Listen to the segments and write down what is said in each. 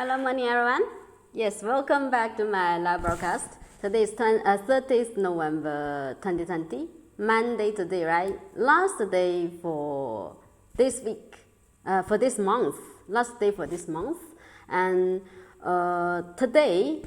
Hello, morning, everyone. Yes, welcome back to my live broadcast. Today is 30th November 2020, Monday today, right? Last day for this week, for this month, last day for this month. And today,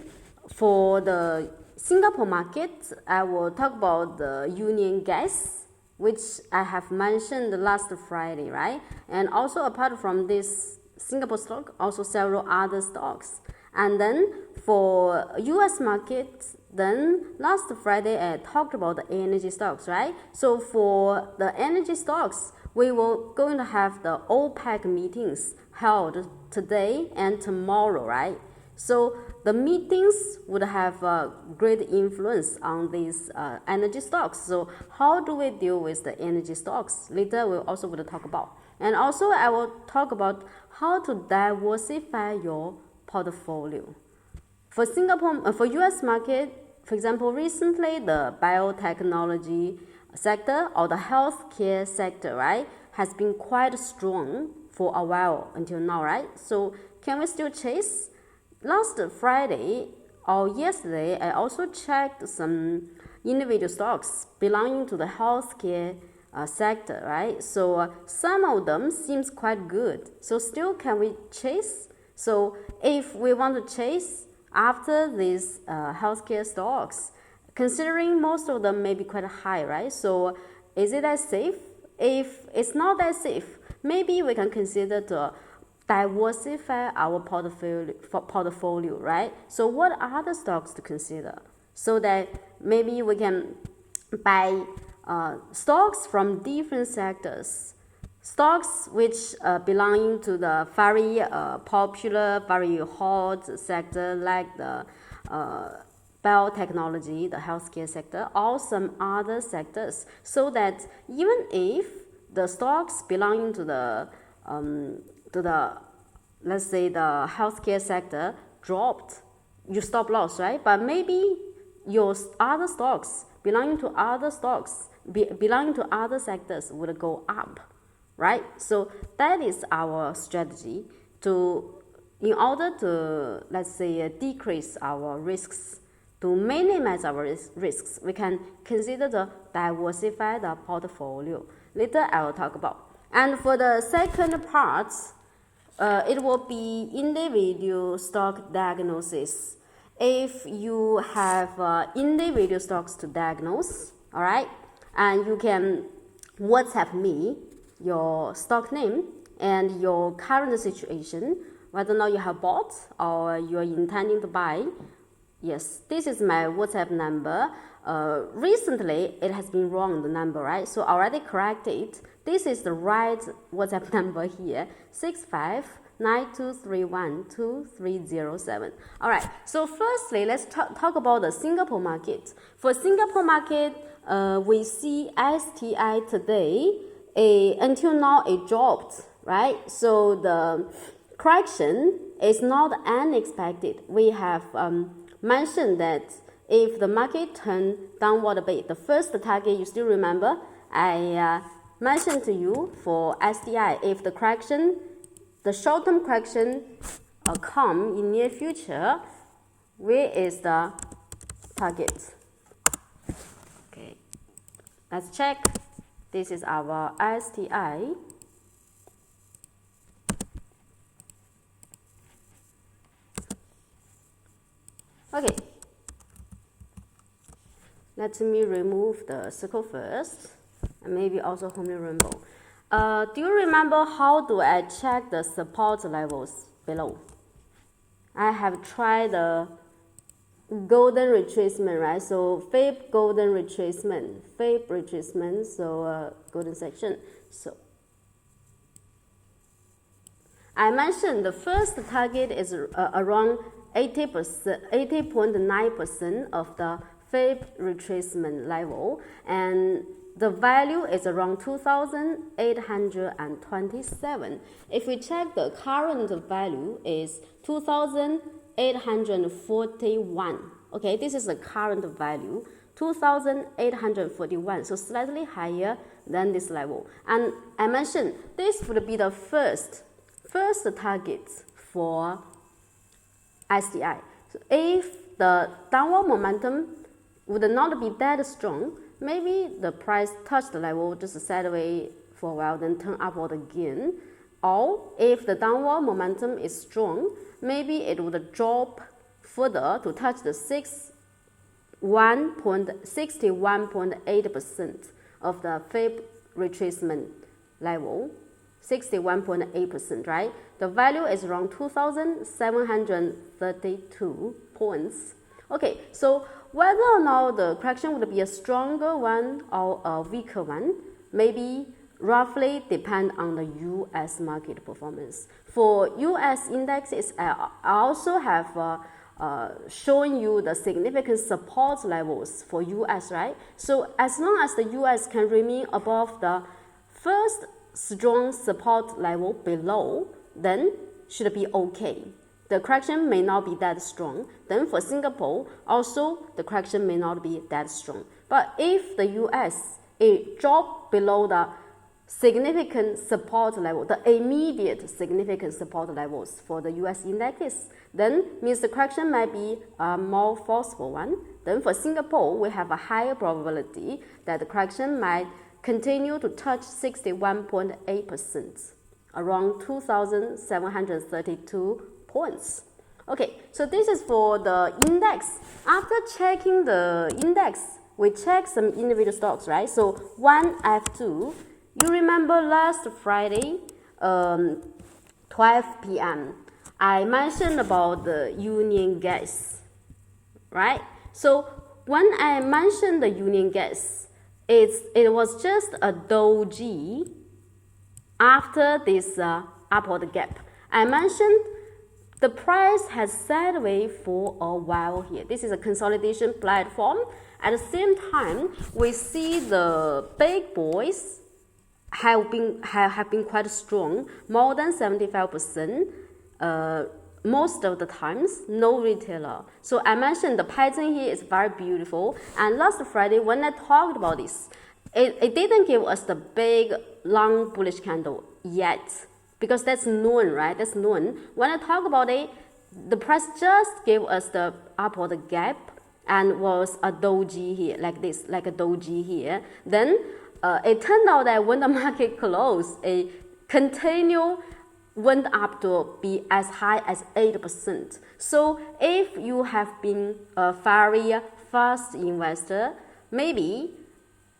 for the Singapore market, I will talk about the Union Gas, which I have mentioned last Friday, right? And also apart from this Singapore stock, also several other stocks. And then for US market, then last Friday I talked about the energy stocks, right? So for the energy stocks, we will going to have the OPEC meetings held today and tomorrow, right? So the meetings would have a great influence on these energy stocks. So how do we deal with the energy stocks? Later we also will talk about. And also I will talk about how to diversify your portfolio. For Singapore, for US market, for example, recently the biotechnology sector or the healthcare sector, right, has been quite strong for a while until now, right? So can we still chase? Last Friday or yesterday, I also checked some individual stocks belonging to the healthcare sector, right? So some of them seems quite good. So still can we chase? So if we want to chase after these healthcare stocks, considering most of them may be quite high, right? So is it that safe? If it's not that safe, maybe we can consider to diversify our portfolio, right? So what are the stocks to consider? So that maybe we can buy stocks from different sectors, stocks which belonging to the very popular, very hot sector like the biotechnology, the healthcare sector, or some other sectors, so that even if the stocks belonging to the let's say the healthcare sector dropped, you stop loss, right? But maybe your other stocks belonging to other sectors would go up, right? So that is our strategy in order to, let's say, decrease our risks, to minimize our risks. We can consider to diversify the portfolio. Later I will talk about. And for the second part, it will be individual stock diagnosis. If you have individual stocks to diagnose, all right, and you can WhatsApp me your stock name and your current situation, whether or not you have bought or you are intending to buy. Yes, this is my WhatsApp number. Recently, it has been wrong, the number, right? So I already corrected. This is the right WhatsApp number here, 6592312307. All right, so firstly, let's talk about the Singapore market. For Singapore market, we see STI today, until now it dropped, right? So the correction is not unexpected. We have mentioned that if the market turn downward a bit, the first target, you still remember, I mentioned to you for STI, if the correction, the short-term correction come in near future, where is the target? Okay, let's check. This is our STI. Okay, let me remove the circle first, and maybe also Homely Rainbow. Do you remember how do I check the support levels below? I have tried the golden retracement, right? So Fib golden retracement, so golden section. So I mentioned the first target is around 80.9% of the Fib retracement level, and the value is around 2,827. If we check the current value is 2,841. Okay, this is the current value, 2,841, so slightly higher than this level. And I mentioned this would be the first target for SDI. So if the downward momentum would not be that strong, maybe the price touched the level, just sideways for a while, then turn upward again. Or if the downward momentum is strong, maybe it would drop further to touch the 61.8% of the Fib retracement level. 61.8%, right? The value is around 2,732 points. Okay, so whether or not the correction would be a stronger one or a weaker one, maybe roughly depend on the US market performance. For US indexes, I also have showing you the significant support levels for US, right? So as long as the US can remain above the first strong support level below, then should be okay. The correction may not be that strong. Then for Singapore, also the correction may not be that strong. But if the US it dropped below the significant support level, the immediate significant support levels for the US indexes, then means the correction might be a more forceful one. Then for Singapore, we have a higher probability that the correction might continue to touch 61.8%, around 2,732 points. Okay, so this is for the index. After checking the index, we check some individual stocks, right? So 1F2, you remember last Friday, 12 p.m., I mentioned about the Union Gas, right? So when I mentioned the Union Gas, it was just a doji after this upward gap. I mentioned the price has sideways for a while here. This is a consolidation platform. At the same time, we see the big boys have been quite strong, more than 75%. Most of the times, no retailer. So I mentioned the pattern here is very beautiful. And last Friday, when I talked about this, it didn't give us the big, long bullish candle yet. Because that's known, right? That's known. When I talk about it, the price just gave us the upward gap and was a doji here, like this, like a doji here. Then it turned out that when the market closed, it went up to be as high as 8%. So if you have been a very fast investor, maybe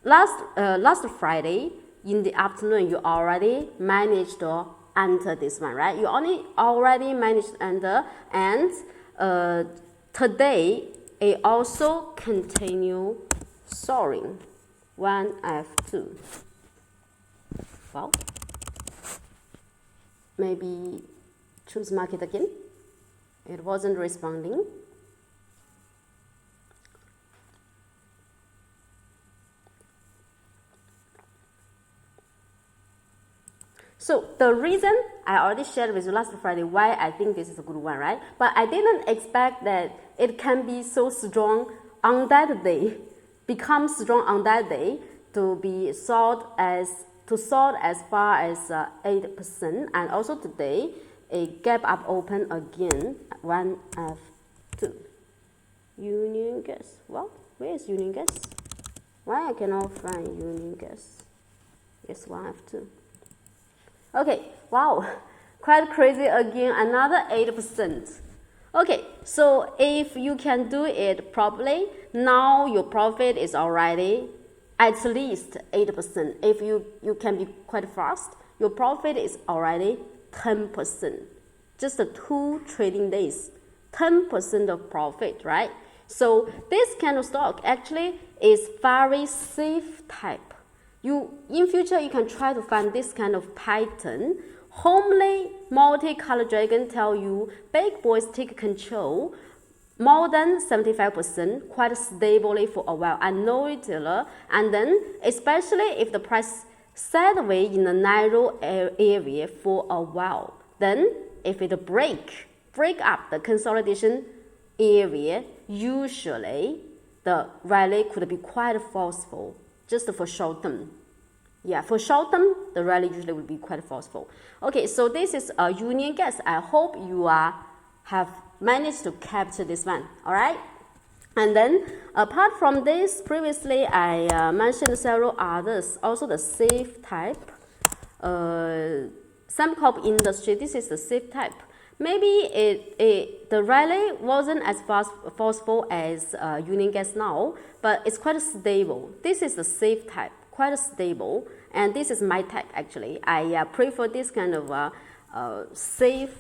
last Friday in the afternoon you already managed to enter this one, right? You already managed to enter, and today it also continue soaring. 1F2. Well, maybe choose market again. It wasn't responding. So the reason I already shared with you last Friday why I think this is a good one, right? But I didn't expect that it can be so strong on that day, become strong on that day to be sold as far as 8%, and also today a gap up open again. 1F2. Union Gas. Well, where is Union Gas? Why I cannot find Union Gas? Yes, 1F2. Okay, wow, quite crazy again, another 8%. Okay, so if you can do it properly, now your profit is already at least 8%. If you can be quite fast, your profit is already 10%. Just 2 trading days, 10% of profit, right? So this kind of stock actually is very safe type. In future, you can try to find this kind of pattern. Homely multi-color dragon tell you big boys take control more than 75%, quite stably for a while, and no retailer. And then, especially if the price sideways in a narrow area for a while, then if it break up the consolidation area, usually the rally could be quite forceful. Just for short term. Yeah, for short term, the rally usually will be quite forceful. Okay, so this is a Union Gas. I hope you have managed to capture this one, all right? And then apart from this, previously I mentioned several others, also the safe type. Sembcorp Industry, this is the safe type. Maybe the rally wasn't as forceful as Union Gas now, but it's quite stable. This is the safe type, quite stable, and this is my type actually. I prefer this kind of safe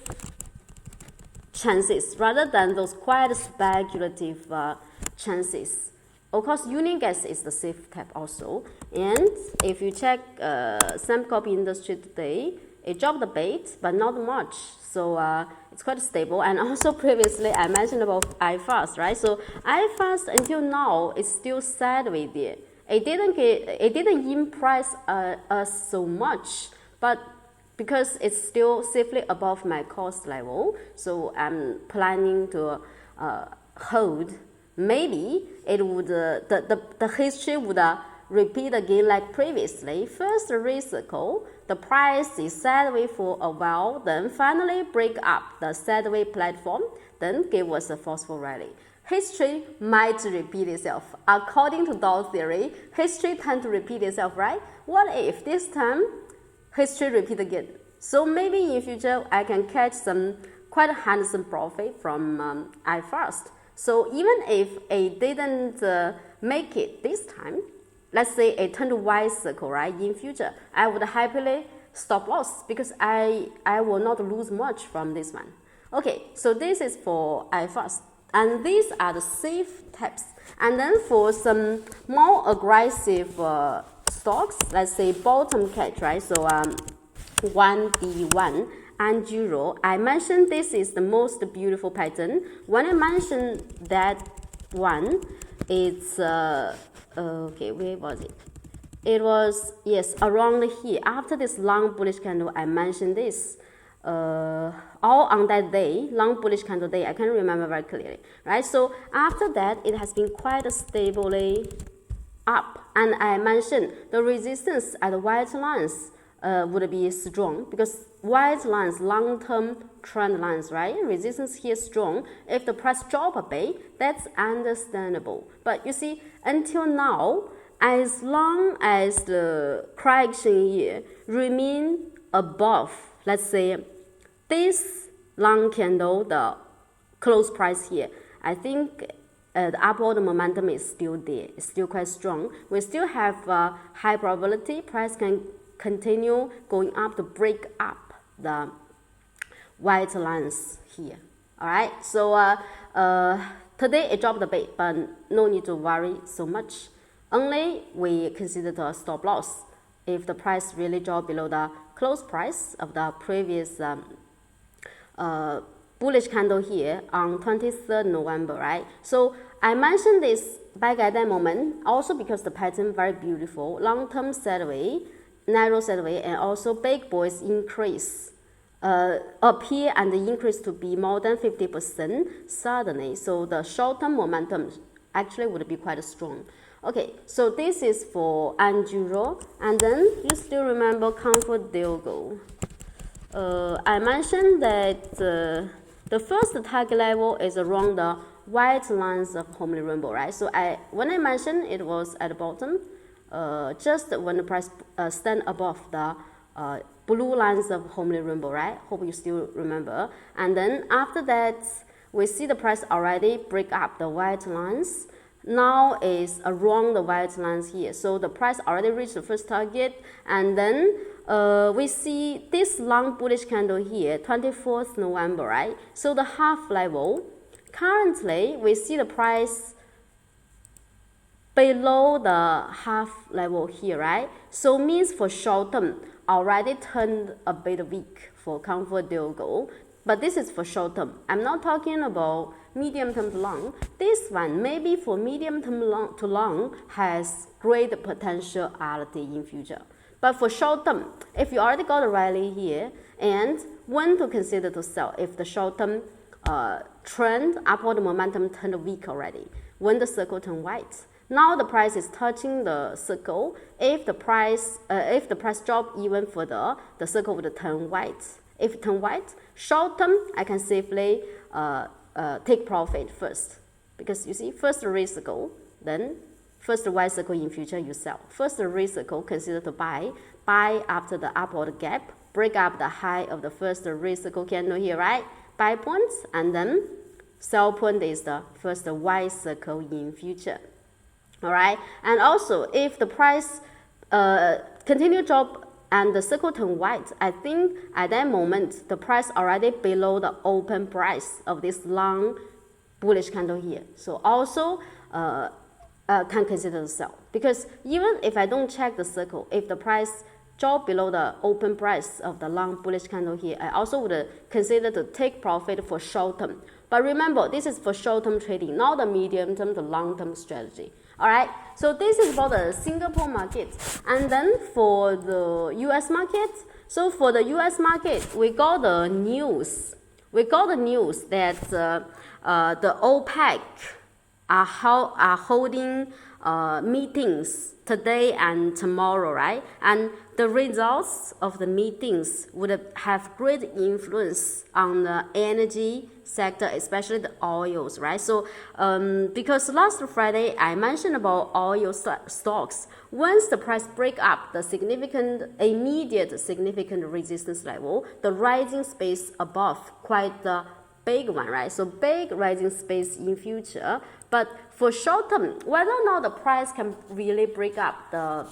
chances rather than those quite speculative chances. Of course, Union Gas is the safe type also. And if you check Sembcorp Industry today, it dropped a bit, but not much. So it's quite stable. And also previously I mentioned about iFast, right? So iFast until now is still sideways there. It didn't impress us so much, but because it's still safely above my cost level, so I'm planning to hold. Maybe it would the history would repeat again like previously. First recycle, the price is sideways for a while, then finally break up the sideways platform, then give us a forceful rally. History might repeat itself. According to Dow theory, history tends to repeat itself, right? What if this time history repeat again? So maybe in future I can catch some quite handsome profit from iFast. So even if it didn't make it this time, let's say it turned to white circle, right? In future, I would happily stop loss because I will not lose much from this one. Okay, so this is for iFast. And these are the safe types. And then for some more aggressive stocks, let's say bottom catch, right? So 1D1 and Euro. I mentioned this is the most beautiful pattern. When I mentioned that one, it's okay, where was it? It was, yes, around here. After this long bullish candle, I mentioned this. All on that day, long bullish candle day, I can't remember very clearly, right? So after that, it has been quite stably up. And I mentioned the resistance at the white lines would be strong because white lines, long-term trend lines, right? Resistance here strong. If the price drop a bit, that's understandable. But you see, until now, as long as the correction here remain above, let's say, this long candle, the close price here, I think the upward momentum is still there. It's still quite strong. We still have high probability price can continue going up to break up the white lines here. All right. So today it dropped a bit, but no need to worry so much. Only we consider the stop loss if the price really drop below the close price of the previous bullish candle here on 23rd November, right? So I mentioned this back at that moment also because the pattern very beautiful, long-term sideways, narrow sideways, and also big boys increase appear and increase to be more than 50% suddenly. So the short-term momentum actually would be quite strong. Okay, so this is for Euro, and then you still remember ComfortDelGro. I mentioned that the first target level is around the white lines of Homely Rainbow, right? So when I mentioned it was at the bottom, just when the price stand above the blue lines of Homely Rainbow, right? Hope you still remember. And then after that, we see the price already break up the white lines. Now is around the white lines here. So the price already reached the first target, and then we see this long bullish candle here, 24th November, right? So the half level, currently we see the price below the half level here, right? So means for short term, already turned a bit weak for ComfortDelGro. But this is for short term. I'm not talking about medium term to long. This one, maybe for medium term to long, has great potentiality in future. But for short term, if you already got a rally here, and when to consider to sell if the short term trend, upward momentum turned weak already, when the circle turned white. Now the price is touching the circle. If the price drop even further, the circle would turn white. If it turn white, short term, I can safely take profit first. Because you see, first red circle, then first white circle in future you sell. First red circle consider to buy after the upward gap, break up the high of the first red circle candle here, right? Buy points, and then sell point is the first white circle in future. All right, and also if the price continue drop and the circle turn white, I think at that moment the price already below the open price of this long bullish candle here. So also can consider to sell, because even if I don't check the circle, if the price drop below the open price of the long bullish candle here, I also would consider to take profit for short term. But remember, this is for short term trading, not the medium term to long term strategy. All right, so this is for the Singapore market. And then for the US market, so for the US market, we got the news. We got the news that the OPEC are holding meetings today and tomorrow, right? And the results of the meetings would have great influence on the energy sector, especially the oils, right? So because last Friday I mentioned about oil stocks, once the price break up the immediate significant resistance level, the rising space above quite the big one, right? So big rising space in future. But for short term, whether or not the price can really break up the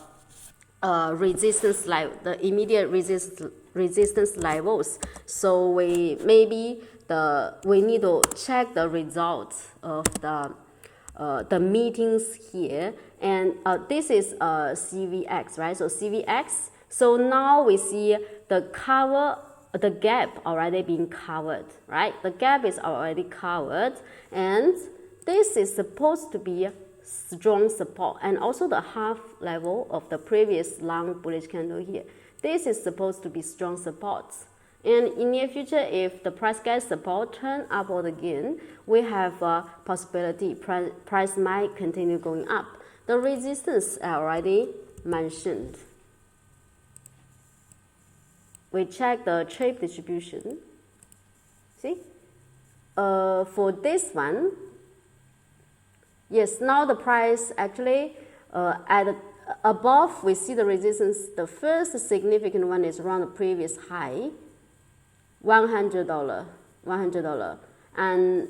resistance level, the immediate resistance levels, so we need to check the results of the meetings here. And this is CVX, right? So CVX. So now we see the gap already being covered, right? The gap is already covered, and this is supposed to be a strong support, and also the half level of the previous long bullish candle here. This is supposed to be strong supports. And in near future, if the price gets support, turn upward again, we have a possibility price might continue going up. The resistance I already mentioned. We check the trade distribution. See, for this one, yes, now the price actually above we see the resistance. The first significant one is around the previous high, $100, and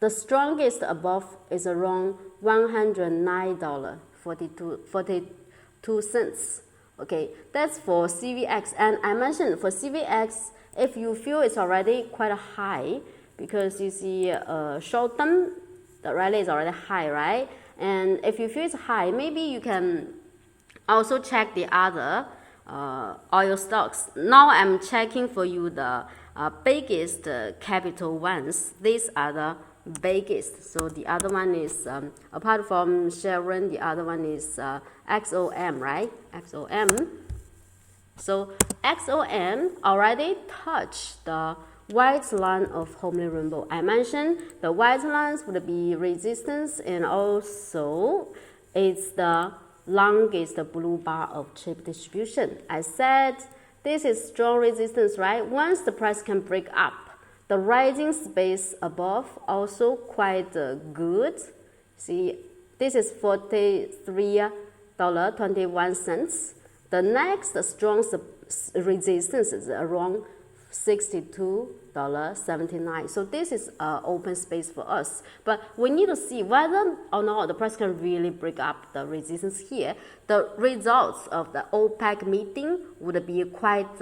the strongest above is around $109.42. Okay, that's for CVX. And I mentioned for CVX, if you feel it's already quite high, because you see short term, the rally is already high, right? And if you feel it's high, maybe you can also check the other oil stocks. Now I'm checking for you the biggest capital ones. These are the biggest. So the other one is, apart from Chevron, the other one is XOM, right? XOM. So XOM already touched the white line of Homely Rainbow. I mentioned the white lines would be resistance, and also it's the longest blue bar of chip distribution. I said this is strong resistance, right? Once the price can break up, the rising space above also quite good. See, this is $43.21. The next strong resistance is around $62.79. So this is open space for us. But we need to see whether or not the price can really break up the resistance here. The results of the OPEC meeting would be quite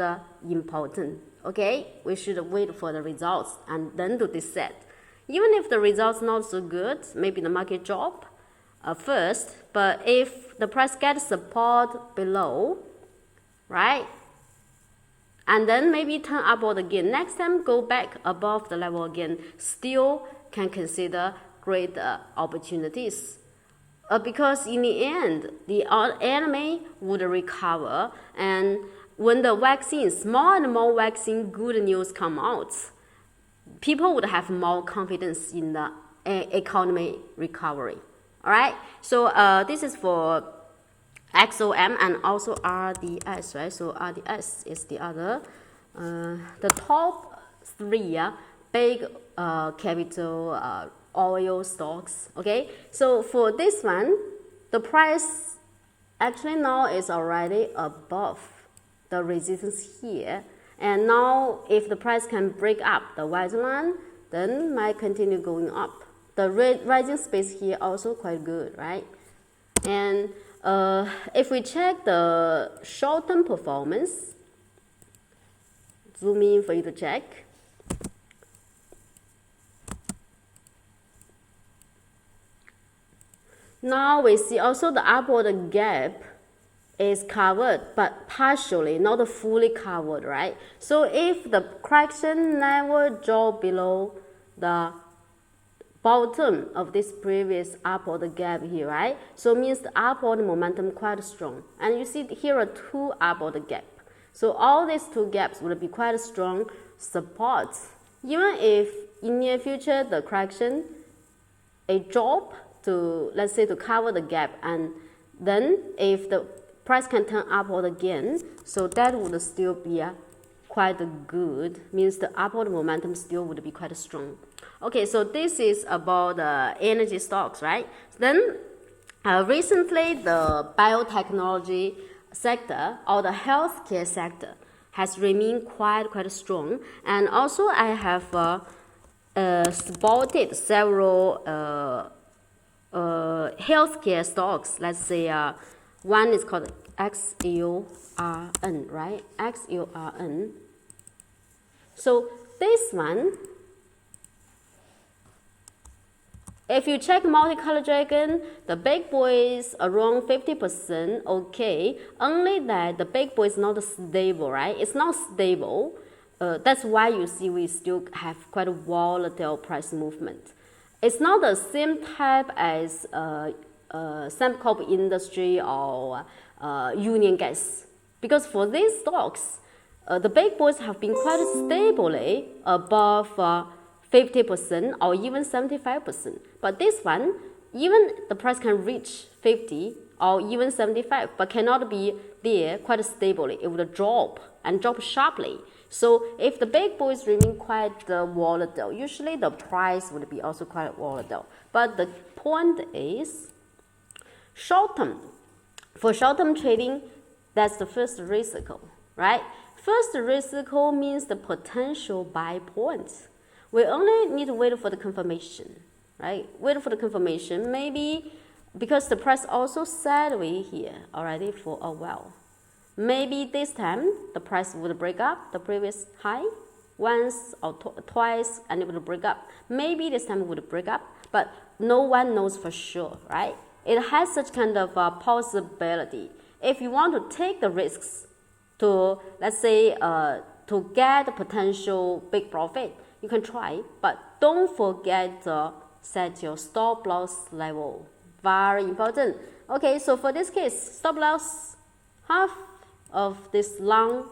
important. Okay, we should wait for the results and then to decide. Even if the results not so good, maybe the market drop first. But if the price gets support below, right? And then maybe turn upward again. Next time, go back above the level again. Still can consider great opportunities. Because in the end, the enemy would recover. And when the vaccines, more and more vaccine good news come out, people would have more confidence in the economy recovery. All right? So this is for XOM and also RDS, right? So RDS is the other. The top three big capital oil stocks. Okay, so for this one, the price actually now is already above the resistance here, and now if the price can break up the white line, then might continue going up. The rising space here also quite good, right? And if we check the short-term performance, zoom in for you to check. Now we see also the upward gap is covered, but partially, not fully covered, right? So if the correction never drop below the bottom of this previous upward gap here, right? So it means the upward momentum quite strong. And you see here are two upward gaps. So all these two gaps will be quite strong support. Even if in near future the correction a drop to, let's say, to cover the gap, and then if the price can turn upward again, so that would still be quite good, means the upward momentum still would be quite strong. Okay, so this is about the energy stocks, right? Then recently the biotechnology sector or the healthcare sector has remained quite strong, and also I have spotted several healthcare stocks. Let's say one is called XLRN, right? XLRN. So this one, if you check multicolor dragon, the big boy is around 50%, okay. Only that the big boy is not stable, right? It's not stable. That's why you see we still have quite a volatile price movement. It's not the same type as Sembcorp Industry or Union Gas, because for these stocks, the big boys have been quite stably above 50% or even 75%. But this one, even the price can reach 50 or even 75, but cannot be there quite stably. It would drop and drop sharply. So if the big boys remain quite volatile, usually the price would be also quite volatile. But the point is, short-term. For short-term trading, that's the first risk, right? First risk means the potential buy point. We only need to wait for the confirmation, right? Wait for the confirmation, maybe because the price also sideways here already for a while. Maybe this time the price would break up the previous high once or twice, and it would break up. Maybe this time it would break up, but no one knows for sure, right? It has such kind of possibility. If you want to take the risks to, let's say, to get the potential big profit, you can try, but don't forget to set your stop loss level. Very important. Okay, so for this case, stop loss, half of this long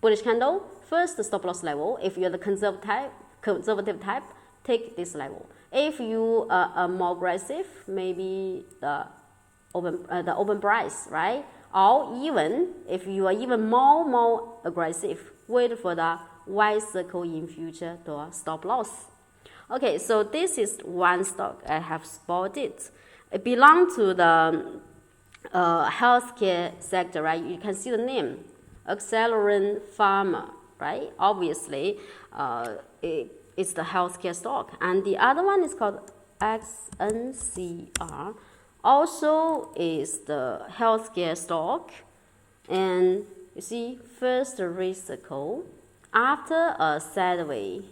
bullish candle, first the stop loss level. If you're the conservative type, take this level. If you are more aggressive, maybe the open price, right? Or even if you are even more aggressive, wait for the white circle in future to stop loss. Okay, so this is one stock I have spotted. It belongs to the healthcare sector, right? You can see the name, Acceleron Pharma, right? Obviously, it's the healthcare stock. And the other one is called XNCR, also is the healthcare stock. And you see, first the risk cycle, after a sideways,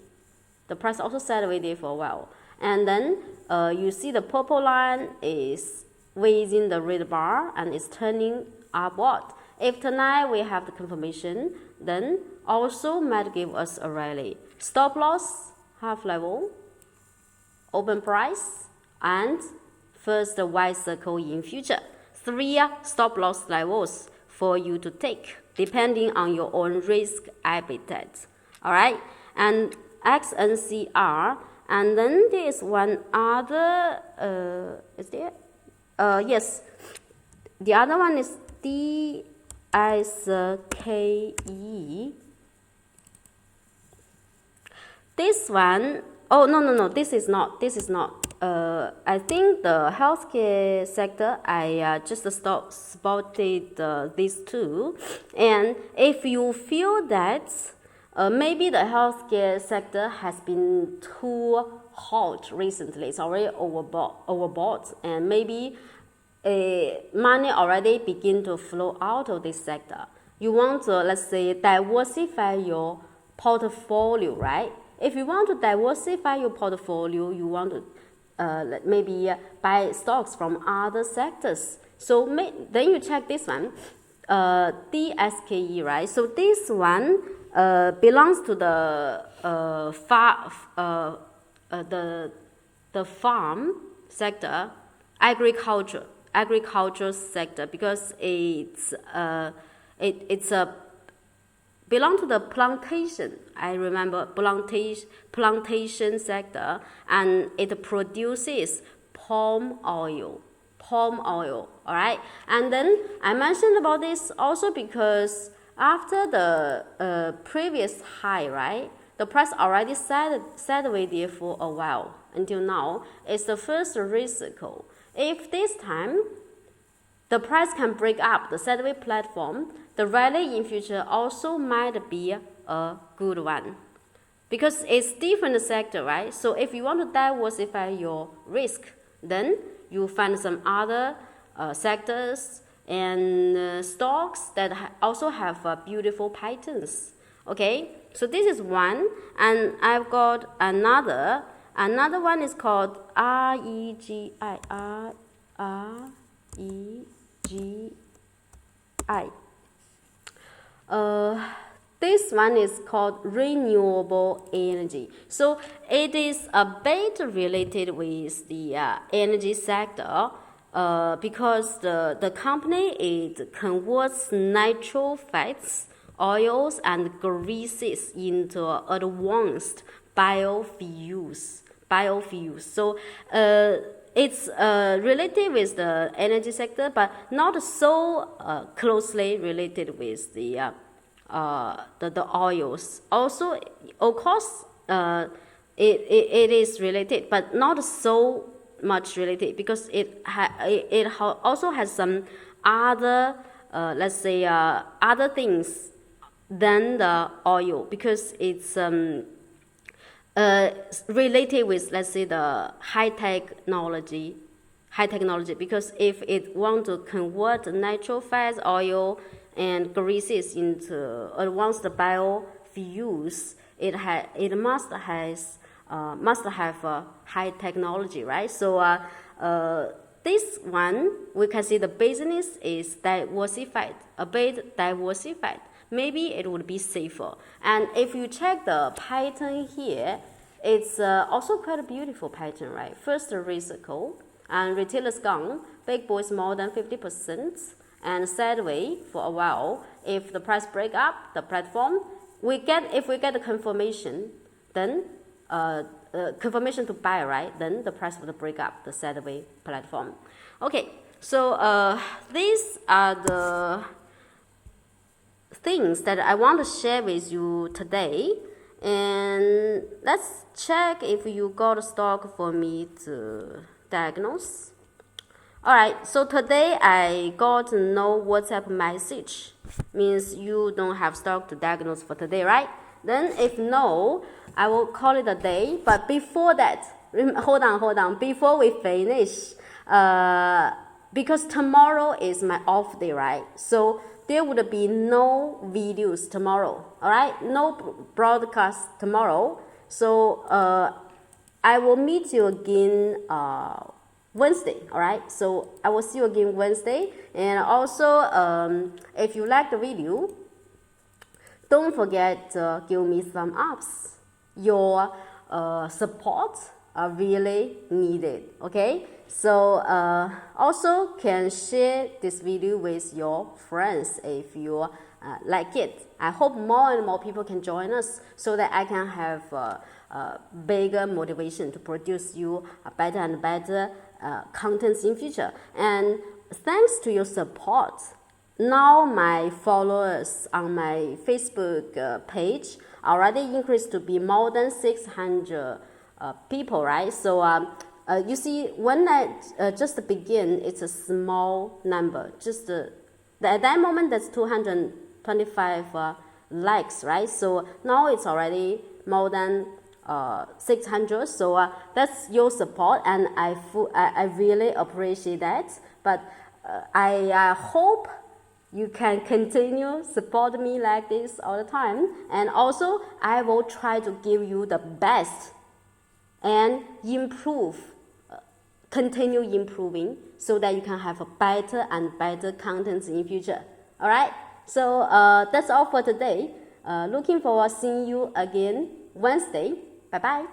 the price also sideways there for a while. And then you see the purple line is within the red bar and it's turning upward. If tonight we have the confirmation, then also might give us a rally. Stop loss, half level, open price, and first the white circle in future. 3 stop loss levels for you to take, depending on your own risk appetite. All right, and XNCR, and then there is one other. Is there? Yes, the other one is DSKE. this one, oh, no, this is not. I think the healthcare sector, I just spotted these two. And if you feel that maybe the healthcare sector has been too hot recently, it's already overbought, and maybe money already begin to flow out of this sector. You want to, let's say, diversify your portfolio, right? If you want to diversify your portfolio, you want to maybe buy stocks from other sectors. So then you check this one, DSKE, right? So this one belongs to the farm sector, agriculture sector, because it's belong to the plantation. I remember plantation sector, and it produces palm oil. All right. And then I mentioned about this also because after the previous high, right, the price already sideways there for a while until now. It's the first risk. If this time the price can break up the sideways platform, the rally in future also might be a good one, because it's different sector, right? So if you want to diversify your risk, then you find some other sectors and stocks that also have beautiful patterns. Okay, so this is one, and I've got another. Another one is called REGI. This one is called renewable energy. So it is a bit related with the energy sector because the company, it converts natural fats, oils, and greases into advanced biofuels. So it's related with the energy sector, but not so closely related with the oils. Also, of course, it is related, but not so much related, because it also has some other, let's say, other things than the oil, because it's related with, let's say, the high technology, because if it want to convert natural fats, oil, and greases into advanced biofuels, it must have high technology, right? So this one, we can see the business is diversified, a bit diversified. Maybe it would be safer. And if you check the pattern here, it's also quite a beautiful pattern, right? First recycle, and retailers gone, big boys more than 50%, and sideways for a while. If the price break up the platform, if we get the confirmation, then confirmation to buy, right? Then the price would break up the sideways platform. Okay, so these are the things that I want to share with you today, and let's check if you got a stock for me to diagnose. Alright, so today I got no WhatsApp message, means you don't have stock to diagnose for today, right? Then if no, I will call it a day. But before that, hold on, before we finish, because tomorrow is my off day, right? So there would be no videos tomorrow, alright? No broadcast tomorrow. So I will meet you again Wednesday, alright? So I will see you again Wednesday. And also, if you like the video, don't forget to give me some ups. Your support are really needed, okay? So also can share this video with your friends if you like it. I hope more and more people can join us so that I can have bigger motivation to produce you better and better contents in future. And thanks to your support, now my followers on my Facebook page already increased to be more than 600 people, right? So you see, when I just begin, it's a small number. Just at that moment, that's 225 likes, right? So now it's already more than 600. So that's your support, and I really appreciate that. But I hope you can continue support me like this all the time, and also I will try to give you the best and improve, continue improving, so that you can have a better and better contents in future. All right, so that's all for today. Looking forward to seeing you again Wednesday. Bye bye.